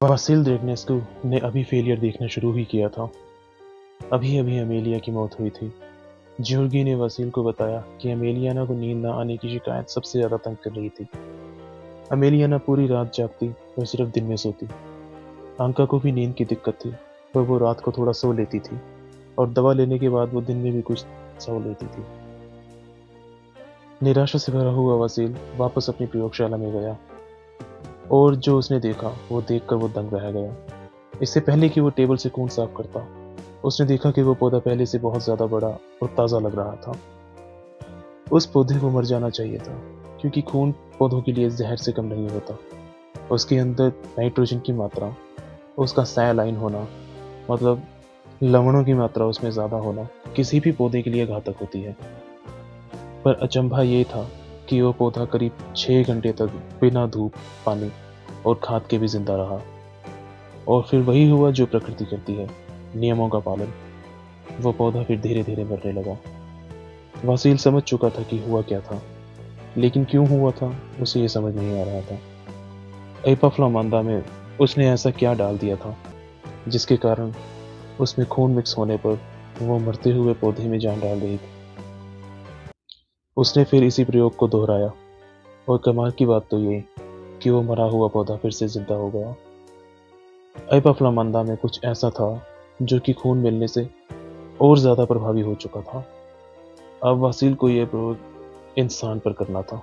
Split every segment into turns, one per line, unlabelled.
Vasil द्रेगनेस्कू ने अभी failure देखना शुरू ही किया था। अभी अभी अमेलिया की मौत हुई थी। ज्योर्गी ने वासिल को बताया कि अमेलियाना को नींद न आने की शिकायत सबसे ज्यादा तंग कर रही थी। अमेलियाना पूरी रात जागती और सिर्फ दिन में सोती। अंका को भी नींद की दिक्कत थी, पर वो रात को थोड़ा सो लेती थी और दवा लेने के बाद वो दिन में भी कुछ सो लेती थी। निराशा से भरा हुआ वसील वापस अपनी प्रयोगशाला में गया और जो उसने देखा वो देखकर वो दंग रह गया। इससे पहले कि वो टेबल से खून साफ करता, उसने देखा कि वो पौधा पहले से बहुत ज्यादा बड़ा और ताजा लग रहा था। उस पौधे को मर जाना चाहिए था, क्योंकि खून पौधों के लिए जहर से कम नहीं होता। उसके अंदर नाइट्रोजन की मात्रा, उसका सैलाइन होना, मतलब लवणों की मात्रा उसमें ज्यादा होना किसी भी पौधे के लिए घातक होती है। पर अचंभा ये था कि वो पौधा करीब 6 घंटे तक बिना धूप, पानी और खाद के भी जिंदा रहा। और फिर वही हुआ जो प्रकृति करती है, नियमों का पालन। वो पौधा फिर धीरे धीरे मरने लगा। वसील समझ चुका था कि हुआ क्या था, लेकिन क्यों हुआ था उसे ये समझ नहीं आ रहा था। एपाफ्लामांदा में उसने ऐसा क्या डाल दिया था जिसके कारण उसमें खून मिक्स होने पर वो मरते हुए पौधे में जान डाल रही थी। उसने फिर इसी प्रयोग को दोहराया और कमाल की बात तो ये कि वो मरा हुआ पौधा फिर से जिंदा हो गया। एपाफ्लामांदा में कुछ ऐसा था जो कि खून मिलने से और ज्यादा प्रभावी हो चुका था। अब वसील को यह प्रयोग इंसान पर करना था,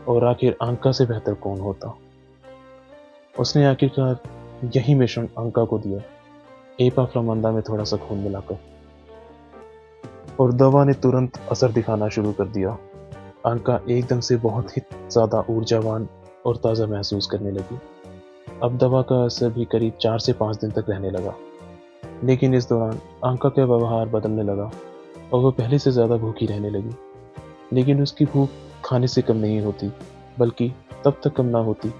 और आखिर अंका से बेहतर कौन होता। उसने आखिरकार यही मिश्रण अंका को दिया, एपाफ्लामांदा में थोड़ा सा खून मिलाकर, और दवा ने तुरंत असर दिखाना शुरू कर दिया। अंका एकदम से बहुत ही ज्यादा ऊर्जावान और ताज़ा महसूस करने लगी। अब दवा का असर भी करीब 4 से 5 दिन तक रहने लगा, लेकिन इस दौरान अंका का व्यवहार बदलने लगा और वो पहले से ज्यादा भूखी रहने लगी। लेकिन उसकी भूख खाने से कम नहीं होती, बल्कि तब तक कम ना होती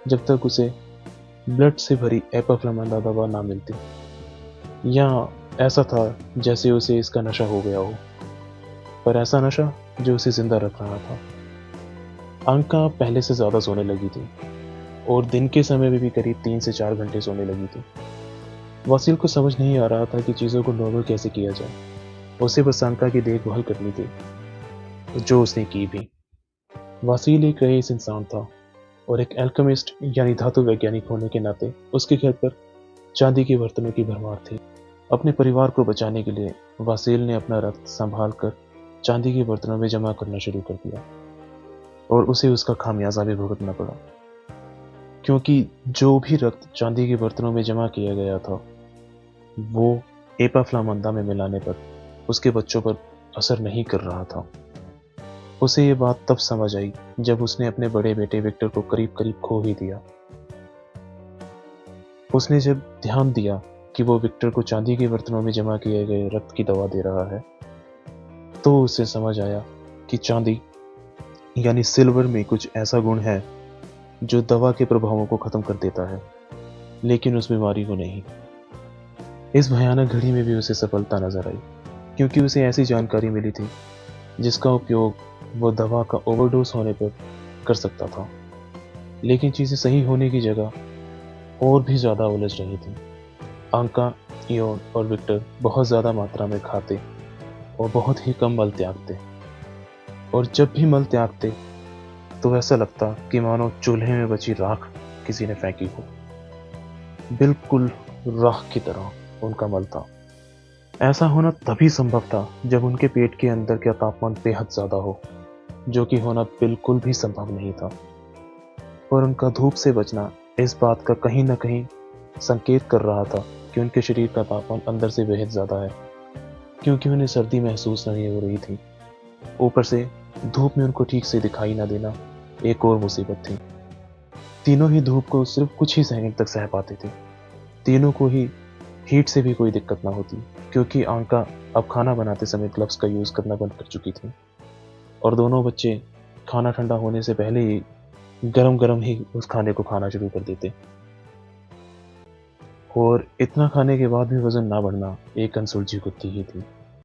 जब तक उसे ब्लड से भरी एपाफ्लामांदा दवा ना मिलती, या ऐसा था जैसे उसे इसका नशा हो गया हो, पर ऐसा नशा जो उसे जिंदा रख रहा था। अंका पहले से ज्यादा सोने लगी थी और दिन के समय में भी करीब 3 से 4 घंटे सोने लगी थी। वसील को समझ नहीं आ रहा था कि चीजों को नॉर्मल कैसे किया जाए। उसे बस अंका की देखभाल करनी थी, जो उसने की भी। वसील एक रईस इंसान था और एक एल्केमिस्ट यानी धातु वैज्ञानिक होने के नाते उसके घर पर चांदी के बर्तनों की भरमार थी। अपने परिवार को बचाने के लिए वसील ने अपना रक्त संभाल कर चांदी के बर्तनों में जमा करना शुरू कर दिया, और उसे उसका खामियाजा भी भुगतना पड़ा, क्योंकि जो भी रक्त चांदी के बर्तनों में जमा किया गया था वो एपाफ्लामांदा में मिलाने पर उसके बच्चों पर असर नहीं कर रहा था। उसे ये बात तब समझ आई जब उसने अपने बड़े बेटे विक्टर को करीब करीब खो ही दिया। उसने जब ध्यान दिया कि वो विक्टर को चांदी के बर्तनों में जमा किए गए रक्त की दवा दे रहा है, तो उसे समझ आया कि चांदी यानी सिल्वर में कुछ ऐसा गुण है जो दवा के प्रभावों को खत्म कर देता है, लेकिन उस बीमारी को नहीं। इस भयानक घड़ी में भी उसे सफलता नजर आई, क्योंकि उसे ऐसी जानकारी मिली थी जिसका उपयोग वो दवा का ओवरडोज होने पर कर सकता था। लेकिन चीजें सही होने की जगह और भी ज्यादा उलझ रही थी। अंका, इयोन और विक्टर बहुत ज्यादा मात्रा में खाते और बहुत ही कम मल त्यागते, और जब भी मल त्यागते तो ऐसा लगता कि मानो चूल्हे में बची राख किसी ने फेंकी हो। बिल्कुल राख की तरह उनका मल था। ऐसा होना तभी संभव था जब उनके पेट के अंदर का तापमान बेहद ज्यादा हो, जो कि होना बिल्कुल भी संभव नहीं था। और उनका धूप से बचना इस बात का कहीं ना कहीं संकेत कर रहा था कि उनके शरीर का तापमान अंदर से बेहद ज्यादा है, क्योंकि उन्हें सर्दी महसूस नहीं हो रही थी। ऊपर से धूप में उनको ठीक से दिखाई ना देना एक और मुसीबत थी। तीनों ही धूप को सिर्फ कुछ ही सेकंड तक सह पाते थे। तीनों को ही हीट से भी कोई दिक्कत ना होती, क्योंकि अंका अब खाना बनाते समय ग्लव्स का यूज करना बंद कर चुकी थी, और दोनों बच्चे खाना ठंडा होने से पहले ही गरम गरम ही उस खाने को खाना शुरू कर देते। और इतना खाने के बाद भी वजन ना बढ़ना एक अनसुलझी गुत्थी ही थी।